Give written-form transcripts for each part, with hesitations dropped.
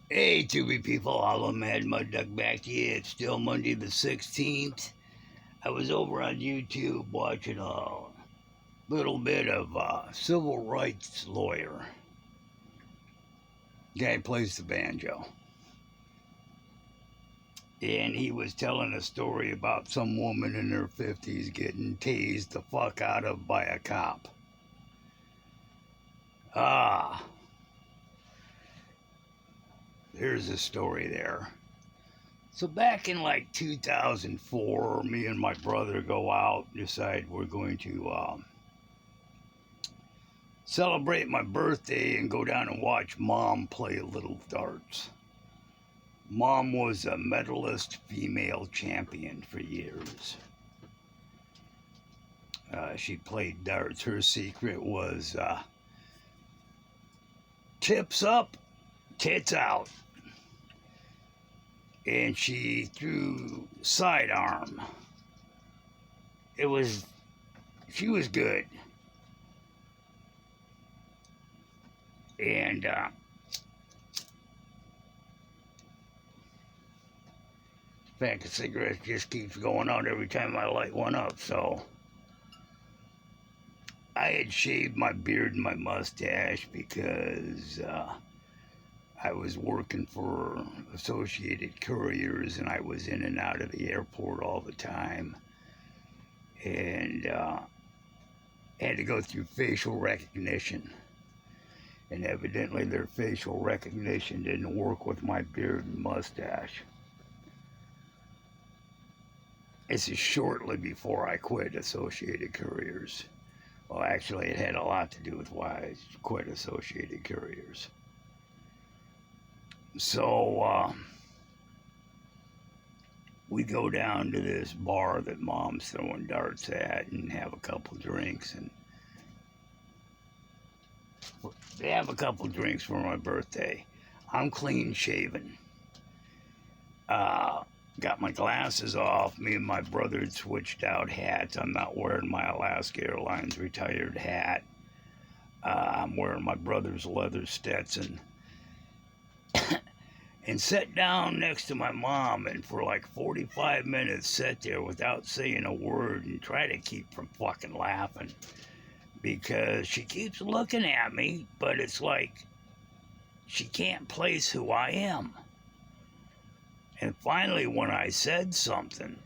Hey, Tubi people, Hollow Mad Mud Duck back to you. It's still Monday the 16th. I was over on YouTube watching a little bit of civil rights lawyer. Guy plays the banjo. And he was telling a story about some woman in her 50s getting tased the fuck out of by a cop. Ah, here's the story there. So back in like 2004, me and my brother go out, decide we're going to celebrate my birthday and go down and watch Mom play little darts. Mom was a medalist female champion for years. She played darts. Her secret was tips up, tits out. And she threw sidearm. She was good. And pack of cigarettes just keeps going out every time I light one up, so I had shaved my beard and my mustache because I was working for Associated Couriers and I was in and out of the airport all the time. And had to go through facial recognition. And evidently their facial recognition didn't work with my beard and mustache. This is shortly before I quit Associated Couriers. Well, actually, it had a lot to do with why I quit Associated Couriers. So, we go down to this bar that Mom's throwing darts at and have a couple drinks. And they have a couple drinks for my birthday. I'm clean shaven. Got my glasses off. Me and my brother had switched out hats. I'm not wearing my Alaska Airlines retired hat. I'm wearing my brother's leather Stetson. And sat down next to my mom and for like 45 minutes sat there without saying a word and try to keep from fucking laughing. Because she keeps looking at me, but it's like she can't place who I am. And finally, when I said something,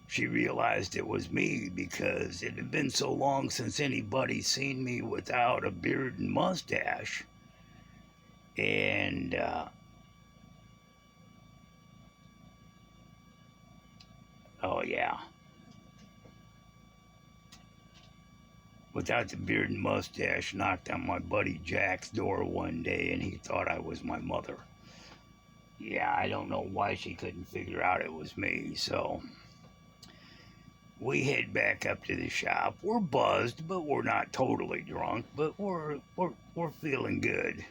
she realized it was me because it had been so long since anybody seen me without a beard and mustache. And, oh yeah. Without the beard and mustache, knocked on my buddy Jack's door one day and he thought I was my mother. Yeah, I don't know why she couldn't figure out it was me, so we head back up to the shop. We're buzzed, but we're not totally drunk, but we're feeling good.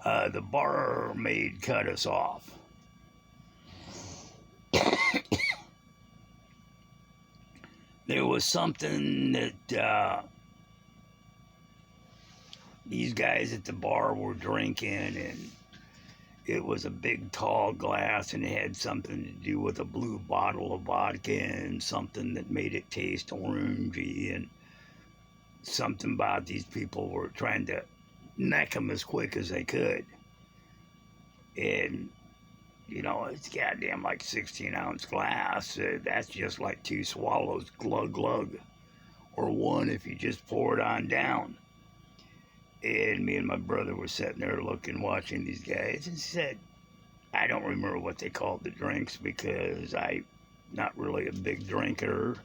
The barmaid cut us off. There was something that these guys at the bar were drinking, and it was a big tall glass and it had something to do with a blue bottle of vodka and something that made it taste orangey, and something about these people were trying to neck them as quick as they could. And, you know, it's goddamn like 16-ounce glass. That's just like 2 swallows, glug glug. Or 1 if you just pour it on down. And me and my brother were sitting there looking, watching these guys, and said, I don't remember what they called the drinks because I'm not really a big drinker.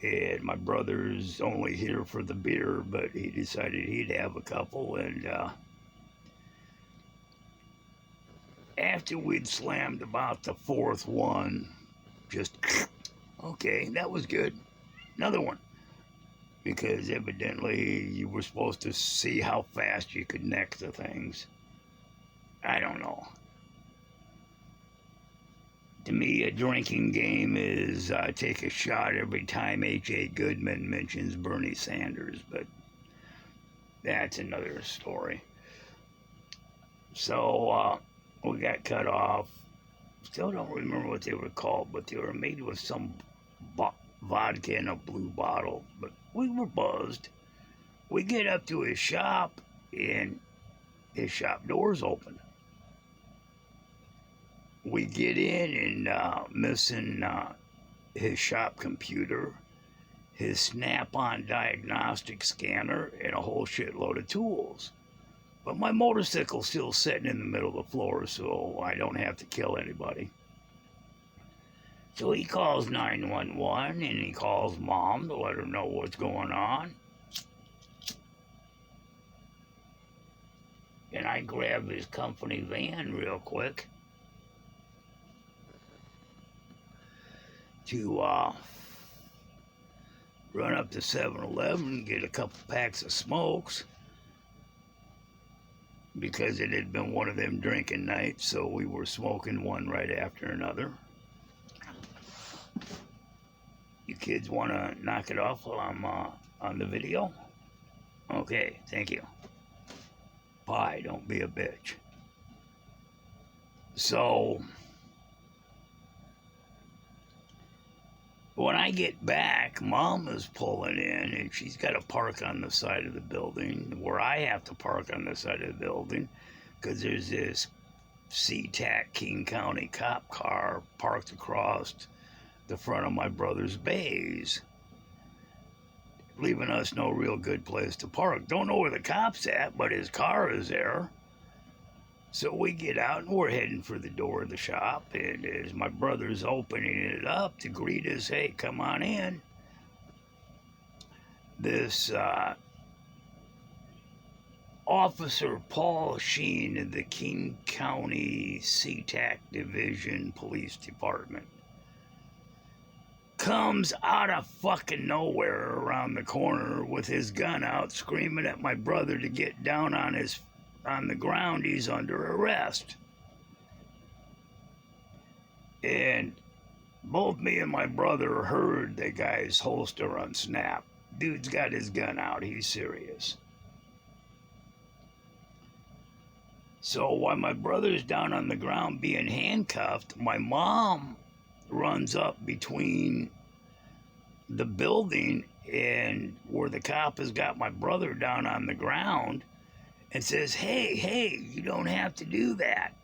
And my brother's only here for the beer, but he decided he'd have a couple. And after we'd slammed about the 4th one, just, okay, that was good. Another one. Because evidently you were supposed to see how fast you could neck the things. I don't know. To me, a drinking game is take a shot every time H.A. Goodman mentions Bernie Sanders, but that's another story. So we got cut off. Still don't remember what they were called, but they were made with some vodka in a blue bottle. But we were buzzed. We get up to his shop, and his shop door's open. We get in and missing his shop computer, his Snap-on diagnostic scanner, and a whole shitload of tools. But my motorcycle's still sitting in the middle of the floor, so I don't have to kill anybody. So he calls 911 and he calls Mom to let her know what's going on. And I grab his company van real quick to run up to 7-Eleven, get a couple packs of smokes, because it had been one of them drinking nights, so we were smoking one right after another. You kids want to knock it off while I'm on the video? Okay, thank you. Bye, don't be a bitch. So, when I get back, Mom is pulling in, and she's got to park on the side of the building, where I have to park on the side of the building, because there's this SeaTac King County cop car parked across the front of my brother's bays, leaving us no real good place to park. Don't know where the cop's at, but his car is there. So we get out and we're heading for the door of the shop, and as my brother's opening it up to greet us, hey, come on in, this Officer Paul Sheen of the King County SeaTac Division Police Department comes out of fucking nowhere around the corner with his gun out, screaming at my brother to get down on the ground. He's under arrest. And both me and my brother heard the guy's holster unsnap. Dude's got his gun out. He's serious. So while my brother's down on the ground being handcuffed, my mom runs up between the building and where the cop has got my brother down on the ground and says, hey, you don't have to do that.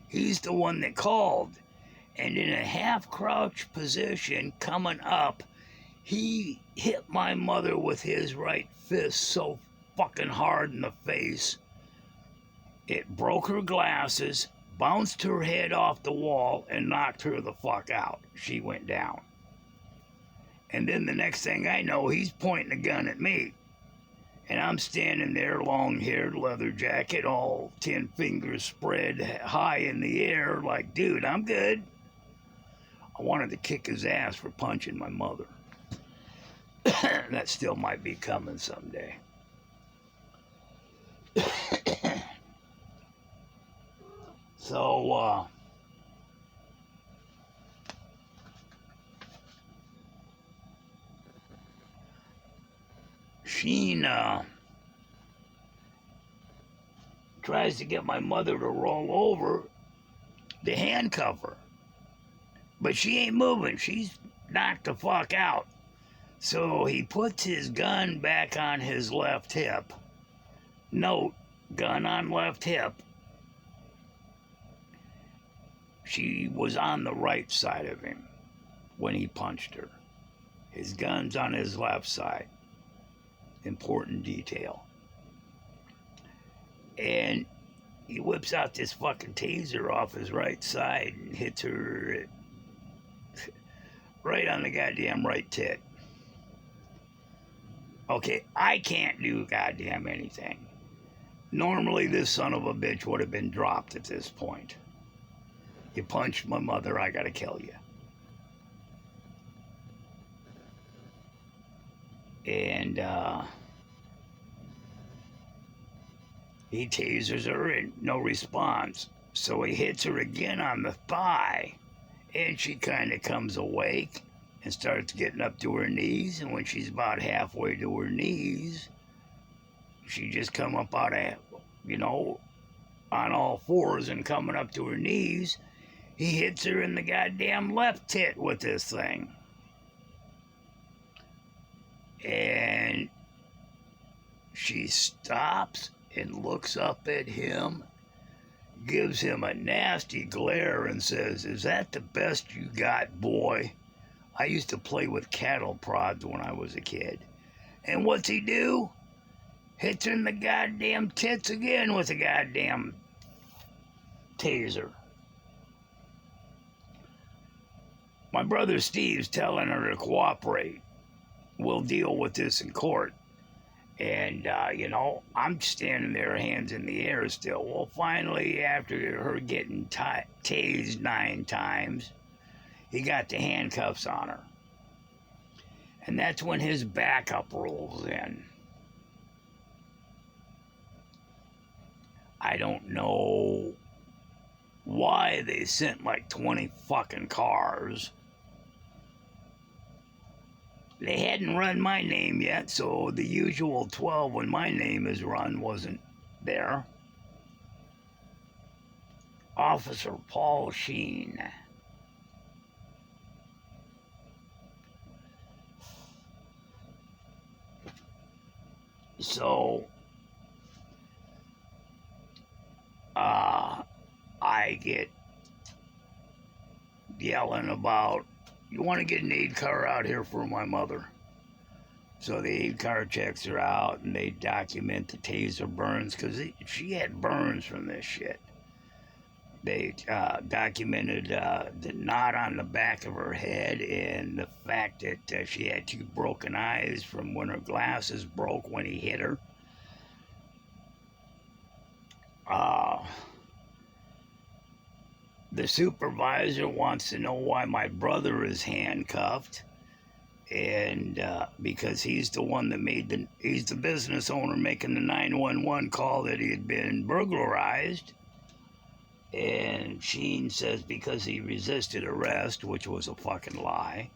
He's the one that called. And in a half-crouch position coming up, he hit my mother with his right fist so fucking hard in the face, it broke her glasses, bounced her head off the wall, and knocked her the fuck out. She went down. And then the next thing I know, he's pointing a gun at me. And I'm standing there, long-haired, leather jacket, all 10 fingers spread high in the air, like, dude, I'm good. I wanted to kick his ass for punching my mother. That still might be coming someday. So, Sheen tries to get my mother to roll over to handcuff her. But she ain't moving. She's knocked the fuck out. So he puts his gun back on his left hip. Note, gun on left hip. She was on the right side of him when he punched her. His gun's on his left side. Important detail. And he whips out this fucking taser off his right side and hits her right on the goddamn right tit. Okay, I can't do goddamn anything. Normally this son of a bitch would have been dropped at this point. You punched my mother, I gotta kill you. And he tasers her and no response. So he hits her again on the thigh, and she kind of comes awake and starts getting up to her knees. And when she's about halfway to her knees, she just come up out of, on all fours and coming up to her knees, he hits her in the goddamn left tit with this thing. And she stops and looks up at him, gives him a nasty glare, and says, "Is that the best you got, boy? I used to play with cattle prods when I was a kid." And what's he do? Hits her in the goddamn tits again with a goddamn taser. My brother Steve's telling her to cooperate. We'll deal with this in court. And, I'm standing there, hands in the air still. Well, finally, after her getting tased 9 times, he got the handcuffs on her. And that's when his backup rolls in. I don't know why they sent like 20 fucking cars. They hadn't run my name yet, so the usual 12 when my name is run wasn't there. Officer Paul Sheen. So, I get yelling about, "You want to get an aid car out here for my mother?" So the aid car checks her out, and they document the taser burns, because she had burns from this shit. They documented the knot on the back of her head and the fact that she had 2 broken eyes from when her glasses broke when he hit her. The supervisor wants to know why my brother is handcuffed, and because he's the one that he's the business owner making the 911 call that he had been burglarized. And Sheen says because he resisted arrest, which was a fucking lie.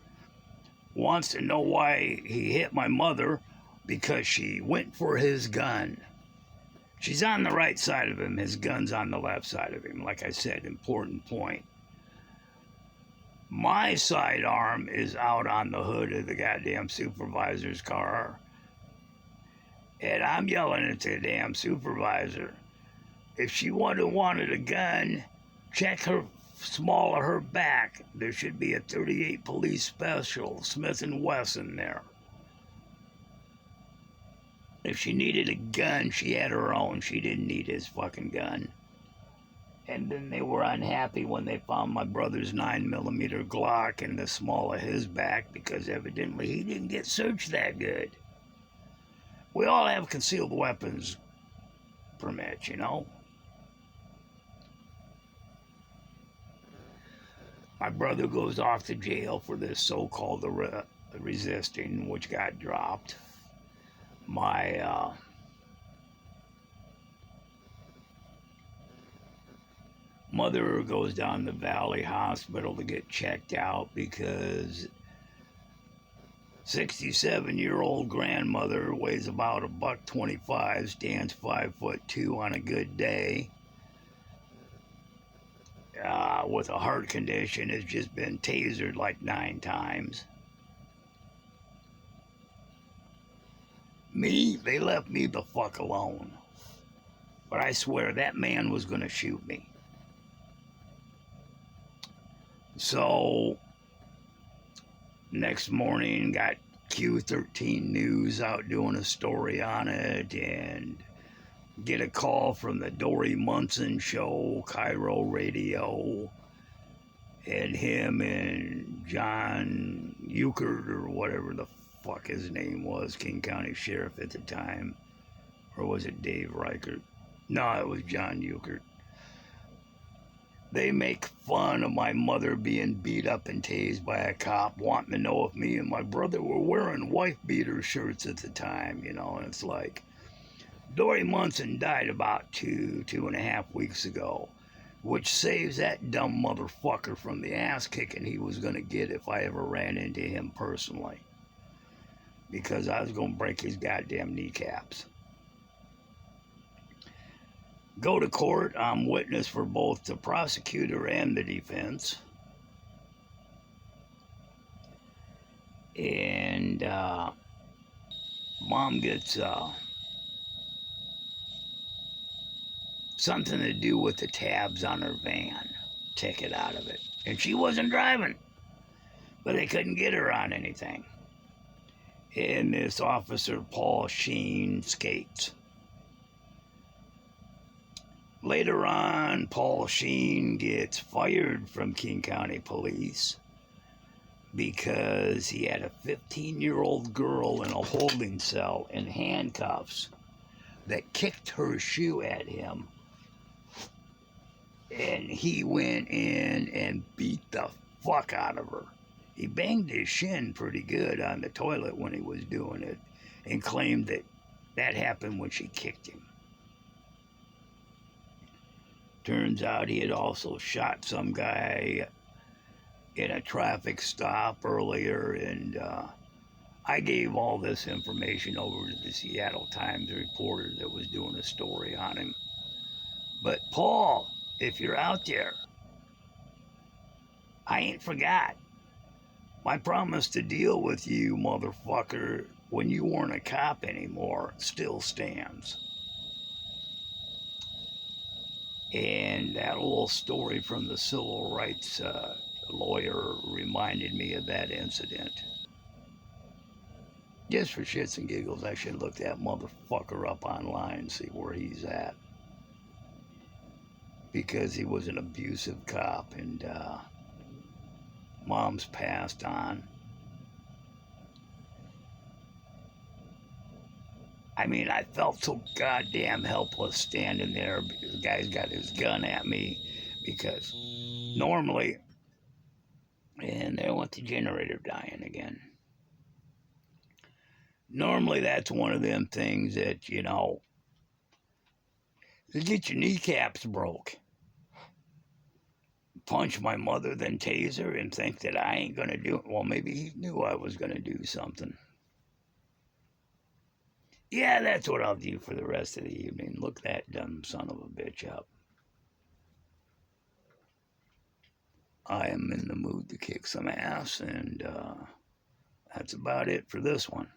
Wants to know why he hit my mother, because she went for his gun. She's on the right side of him, his gun's on the left side of him. Like I said, important point. My sidearm is out on the hood of the goddamn supervisor's car. And I'm yelling at the damn supervisor, if she would have wanted a gun, check her small of her back. There should be a .38 police special, Smith & Wesson there. If she needed a gun, she had her own. She didn't need his fucking gun. And then they were unhappy when they found my brother's 9mm Glock in the small of his back, because evidently he didn't get searched that good. We all have concealed weapons permits, you know? My brother goes off to jail for this so-called resisting, which got dropped. My mother goes down to Valley Hospital to get checked out because 67-year-old grandmother weighs about $125, stands 5'2" on a good day. With a heart condition, has just been tasered like 9 times. Me, they left me the fuck alone. But I swear that man was gonna shoot me. So, next morning, got Q13 News out doing a story on it, and get a call from the Dory Munson show, Cairo Radio, and him and John Euchert, or whatever the fuck his name was, King County Sheriff at the time. Or was it Dave Reichert? No, it was John Euchert. They make fun of my mother being beat up and tased by a cop, wanting to know if me and my brother were wearing wife-beater shirts at the time, you know, and it's like, Dory Munson died about 2.5 weeks ago, which saves that dumb motherfucker from the ass kicking he was going to get if I ever ran into him personally. Because I was going to break his goddamn kneecaps. Go to court. I'm witness for both the prosecutor and the defense. And mom gets something to do with the tabs on her van, ticket out of it. And she wasn't driving, but they couldn't get her on anything. And this officer, Paul Sheen, skates. Later on, Paul Sheen gets fired from King County Police because he had a 15-year-old girl in a holding cell in handcuffs that kicked her shoe at him. And he went in and beat the fuck out of her. He banged his shin pretty good on the toilet when he was doing it and claimed that that happened when she kicked him. Turns out he had also shot some guy in a traffic stop earlier, and I gave all this information over to the Seattle Times reporter that was doing a story on him. But Paul, if you're out there, I ain't forgot. My promise to deal with you, motherfucker, when you weren't a cop anymore, still stands. And that little story from the civil rights lawyer reminded me of that incident. Just for shits and giggles, I should look that motherfucker up online and see where he's at. Because he was an abusive cop, and mom's passed on. I mean, I felt so goddamn helpless standing there because the guy's got his gun at me. Because normally, and there went the generator dying again. Normally, that's one of them things that, you get your kneecaps broke. Punch my mother, then taser, and think that I ain't gonna do it. Well, maybe he knew I was gonna do something. Yeah, that's what I'll do for the rest of the evening. Look that dumb son of a bitch up. I am in the mood to kick some ass, and that's about it for this one.